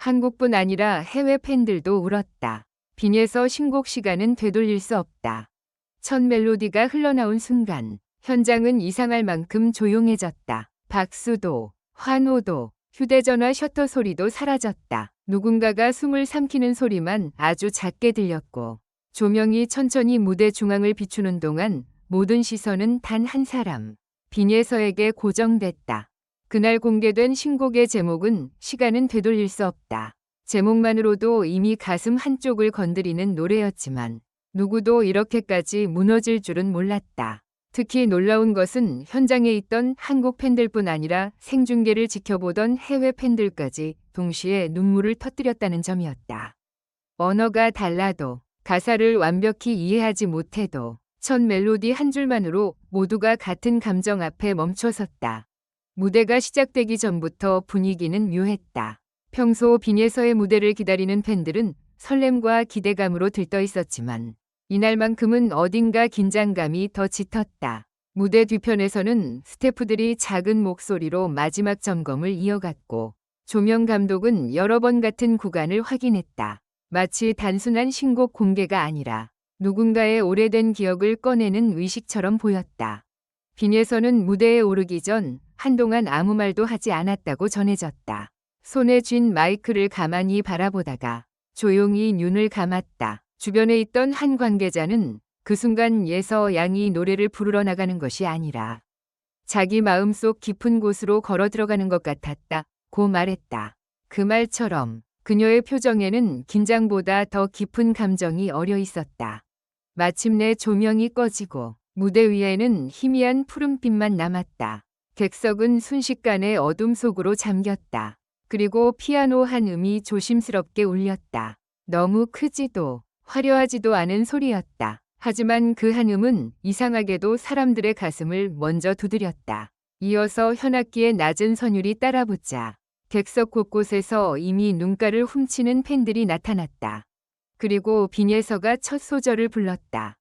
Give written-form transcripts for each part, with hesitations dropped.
한국뿐 아니라 해외 팬들도 울었다. 빈에서 신곡 시간은 되돌릴 수 없다. 첫 멜로디가 흘러나온 순간 현장은 이상할 만큼 조용해졌다. 박수도, 환호도, 휴대전화 셔터 소리도 사라졌다. 누군가가 숨을 삼키는 소리만 아주 작게 들렸고 조명이 천천히 무대 중앙을 비추는 동안 모든 시선은 단 한 사람, 빈예서에게 고정됐다. 그날 공개된 신곡의 제목은 시간은 되돌릴 수 없다. 제목만으로도 이미 가슴 한쪽을 건드리는 노래였지만 누구도 이렇게까지 무너질 줄은 몰랐다. 특히 놀라운 것은 현장에 있던 한국 팬들뿐 아니라 생중계를 지켜보던 해외 팬들까지 동시에 눈물을 터뜨렸다는 점이었다. 언어가 달라도 가사를 완벽히 이해하지 못해도 첫 멜로디 한 줄만으로 모두가 같은 감정 앞에 멈춰섰다. 무대가 시작되기 전부터 분위기는 묘했다. 평소 빈예서의 무대를 기다리는 팬들은 설렘과 기대감으로 들떠 있었지만 이날만큼은 어딘가 긴장감이 더 짙었다. 무대 뒤편에서는 스태프들이 작은 목소리로 마지막 점검을 이어갔고 조명 감독은 여러 번 같은 구간을 확인했다. 마치 단순한 신곡 공개가 아니라 누군가의 오래된 기억을 꺼내는 의식처럼 보였다. 빈예서는 무대에 오르기 전 한동안 아무 말도 하지 않았다고 전해졌다. 손에 쥔 마이크를 가만히 바라보다가 조용히 눈을 감았다. 주변에 있던 한 관계자는 그 순간 예서 양이 노래를 부르러 나가는 것이 아니라 자기 마음속 깊은 곳으로 걸어 들어가는 것 같았다고 말했다. 그 말처럼 그녀의 표정에는 긴장보다 더 깊은 감정이 어려 있었다. 마침내 조명이 꺼지고 무대 위에는 희미한 푸른빛만 남았다. 객석은 순식간에 어둠 속으로 잠겼다. 그리고 피아노 한 음이 조심스럽게 울렸다. 너무 크지도 화려하지도 않은 소리였다. 하지만 그 한 음은 이상하게도 사람들의 가슴을 먼저 두드렸다. 이어서 현악기의 낮은 선율이 따라붙자 객석 곳곳에서 이미 눈가를 훔치는 팬들이 나타났다. 그리고 빈예서가 첫 소절을 불렀다.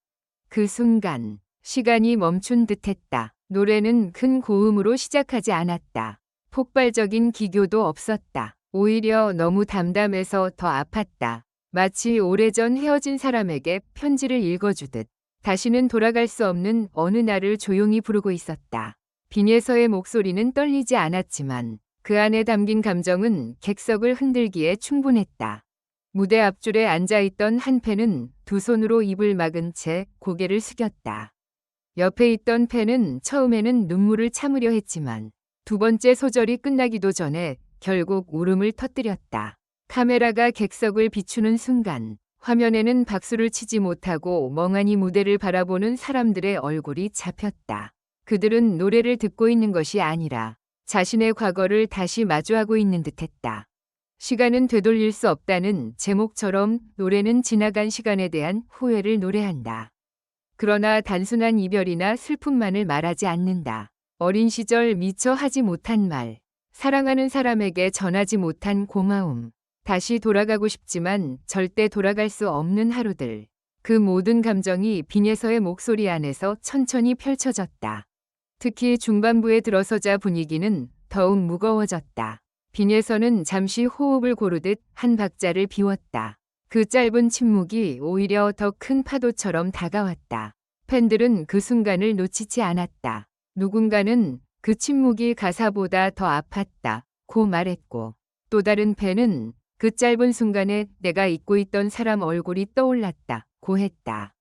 그 순간 시간이 멈춘 듯했다. 노래는 큰 고음으로 시작하지 않았다. 폭발적인 기교도 없었다. 오히려 너무 담담해서 더 아팠다. 마치 오래전 헤어진 사람에게 편지를 읽어주듯 다시는 돌아갈 수 없는 어느 날을 조용히 부르고 있었다. 빈예서의 목소리는 떨리지 않았지만 그 안에 담긴 감정은 객석을 흔들기에 충분했다. 무대 앞줄에 앉아있던 한 팬은 두 손으로 입을 막은 채 고개를 숙였다. 옆에 있던 팬은 처음에는 눈물을 참으려 했지만 두 번째 소절이 끝나기도 전에 결국 울음을 터뜨렸다. 카메라가 객석을 비추는 순간 화면에는 박수를 치지 못하고 멍하니 무대를 바라보는 사람들의 얼굴이 잡혔다. 그들은 노래를 듣고 있는 것이 아니라 자신의 과거를 다시 마주하고 있는 듯했다. 시간은 되돌릴 수 없다는 제목처럼 노래는 지나간 시간에 대한 후회를 노래한다. 그러나 단순한 이별이나 슬픔만을 말하지 않는다. 어린 시절 미처 하지 못한 말, 사랑하는 사람에게 전하지 못한 고마움, 다시 돌아가고 싶지만 절대 돌아갈 수 없는 하루들. 그 모든 감정이 빈예서의 목소리 안에서 천천히 펼쳐졌다. 특히 중반부에 들어서자 분위기는 더욱 무거워졌다. 빈예서는 잠시 호흡을 고르듯 한 박자를 비웠다. 그 짧은 침묵이 오히려 더 큰 파도처럼 다가왔다. 팬들은 그 순간을 놓치지 않았다. 누군가는 그 침묵이 가사보다 더 아팠다고 말했고 또 다른 팬은 그 짧은 순간에 내가 잊고 있던 사람 얼굴이 떠올랐다고 했다.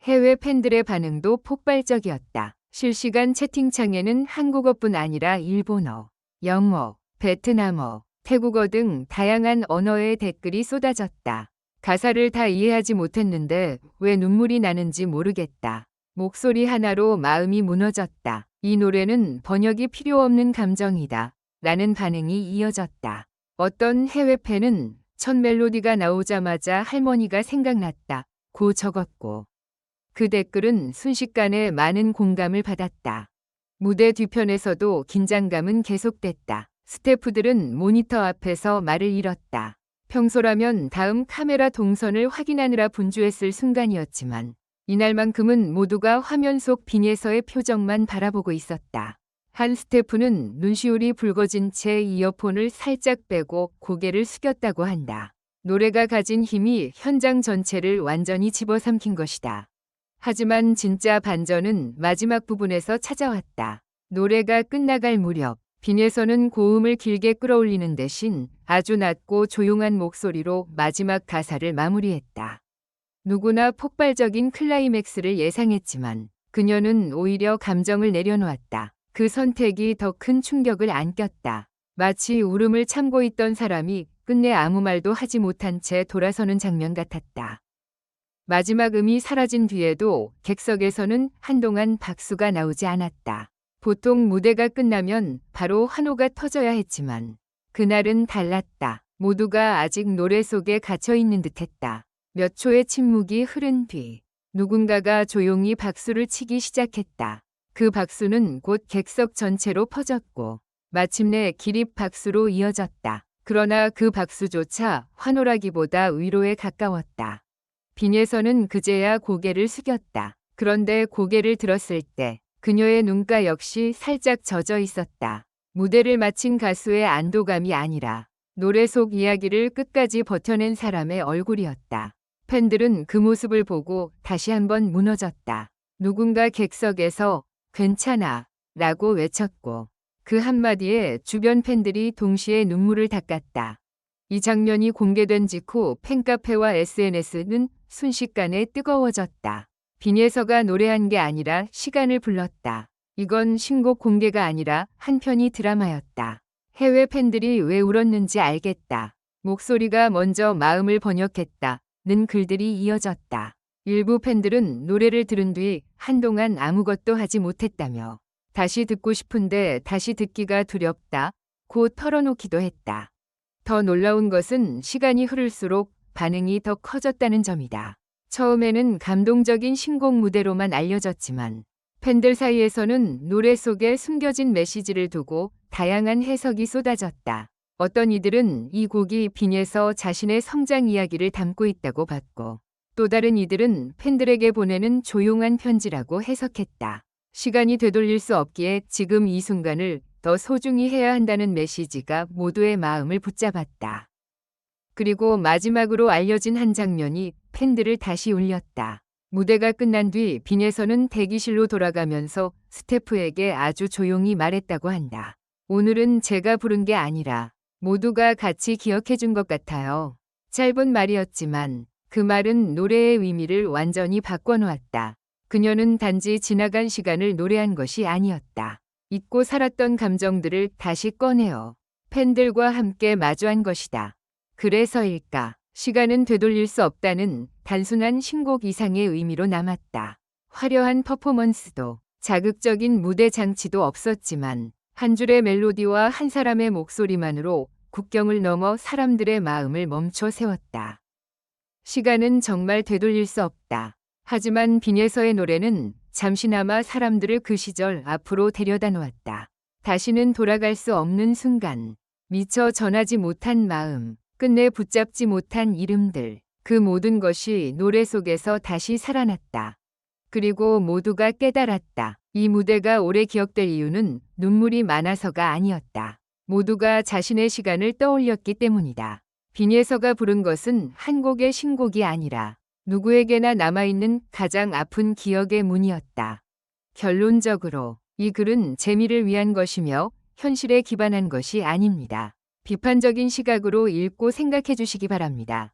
해외 팬들의 반응도 폭발적이었다. 실시간 채팅창에는 한국어뿐 아니라 일본어, 영어, 베트남어, 태국어 등 다양한 언어의 댓글이 쏟아졌다. 가사를 다 이해하지 못했는데 왜 눈물이 나는지 모르겠다. 목소리 하나로 마음이 무너졌다. 이 노래는 번역이 필요 없는 감정이다. 라는 반응이 이어졌다. 어떤 해외 팬은 첫 멜로디가 나오자마자 할머니가 생각났다. 고 적었고 그 댓글은 순식간에 많은 공감을 받았다. 무대 뒤편에서도 긴장감은 계속됐다. 스태프들은 모니터 앞에서 말을 잃었다. 평소라면 다음 카메라 동선을 확인하느라 분주했을 순간이었지만 이날만큼은 모두가 화면 속 빈예서의 표정만 바라보고 있었다. 한 스태프는 눈시울이 붉어진 채 이어폰을 살짝 빼고 고개를 숙였다고 한다. 노래가 가진 힘이 현장 전체를 완전히 집어삼킨 것이다. 하지만 진짜 반전은 마지막 부분에서 찾아왔다. 노래가 끝나갈 무렵 빈에서는 고음을 길게 끌어올리는 대신 아주 낮고 조용한 목소리로 마지막 가사를 마무리했다. 누구나 폭발적인 클라이맥스를 예상했지만 그녀는 오히려 감정을 내려놓았다. 그 선택이 더 큰 충격을 안겼다. 마치 울음을 참고 있던 사람이 끝내 아무 말도 하지 못한 채 돌아서는 장면 같았다. 마지막 음이 사라진 뒤에도 객석에서는 한동안 박수가 나오지 않았다. 보통 무대가 끝나면 바로 환호가 터져야 했지만 그날은 달랐다. 모두가 아직 노래 속에 갇혀 있는 듯했다. 몇 초의 침묵이 흐른 뒤 누군가가 조용히 박수를 치기 시작했다. 그 박수는 곧 객석 전체로 퍼졌고 마침내 기립 박수로 이어졌다. 그러나 그 박수조차 환호라기보다 위로에 가까웠다. 빈에서는 그제야 고개를 숙였다. 그런데 고개를 들었을 때 그녀의 눈가 역시 살짝 젖어 있었다. 무대를 마친 가수의 안도감이 아니라 노래 속 이야기를 끝까지 버텨낸 사람의 얼굴이었다. 팬들은 그 모습을 보고 다시 한번 무너졌다. 누군가 객석에서 괜찮아 라고 외쳤고 그 한마디에 주변 팬들이 동시에 눈물을 닦았다. 이 장면이 공개된 직후 팬카페와 SNS는 순식간에 뜨거워졌다. 빈에서가 노래한 게 아니라 시간을 불렀다. 이건 신곡 공개가 아니라 한편의 드라마였다. 해외 팬들이 왜 울었는지 알겠다. 목소리가 먼저 마음을 번역했다. 는 글들이 이어졌다. 일부 팬들은 노래를 들은 뒤 한동안 아무것도 하지 못했다며 다시 듣고 싶은데 다시 듣기가 두렵다. 고 털어놓기도 했다. 더 놀라운 것은 시간이 흐를수록 반응이 더 커졌다는 점이다. 처음에는 감동적인 신곡 무대로만 알려졌지만 팬들 사이에서는 노래 속에 숨겨진 메시지를 두고 다양한 해석이 쏟아졌다. 어떤 이들은 이 곡이 빈에서 자신의 성장 이야기를 담고 있다고 봤고 또 다른 이들은 팬들에게 보내는 조용한 편지라고 해석했다. 시간이 되돌릴 수 없기에 지금 이 순간을 더 소중히 해야 한다는 메시지가 모두의 마음을 붙잡았다. 그리고 마지막으로 알려진 한 장면이 팬들을 다시 울렸다. 무대가 끝난 뒤 빈에서는 대기실로 돌아가면서 스태프에게 아주 조용히 말했다고 한다. 오늘은 제가 부른 게 아니라 모두가 같이 기억해 준 것 같아요. 짧은 말이었지만 그 말은 노래의 의미를 완전히 바꿔놓았다. 그녀는 단지 지나간 시간을 노래한 것이 아니었다. 잊고 살았던 감정들을 다시 꺼내어 팬들과 함께 마주한 것이다. 그래서일까? 시간은 되돌릴 수 없다는 단순한 신곡 이상의 의미로 남았다. 화려한 퍼포먼스도 자극적인 무대 장치도 없었지만 한 줄의 멜로디와 한 사람의 목소리만으로 국경을 넘어 사람들의 마음을 멈춰 세웠다. 시간은 정말 되돌릴 수 없다. 하지만 빈에서의 노래는 잠시나마 사람들을 그 시절 앞으로 데려다 놓았다. 다시는 돌아갈 수 없는 순간, 미처 전하지 못한 마음, 끝내 붙잡지 못한 이름들, 그 모든 것이 노래 속에서 다시 살아났다. 그리고 모두가 깨달았다. 이 무대가 오래 기억될 이유는 눈물이 많아서가 아니었다. 모두가 자신의 시간을 떠올렸기 때문이다. 빈에서가 부른 것은 한 곡의 신곡이 아니라 누구에게나 남아있는 가장 아픈 기억의 문이었다. 결론적으로 이 글은 재미를 위한 것이며 현실에 기반한 것이 아닙니다. 비판적인 시각으로 읽고 생각해 주시기 바랍니다.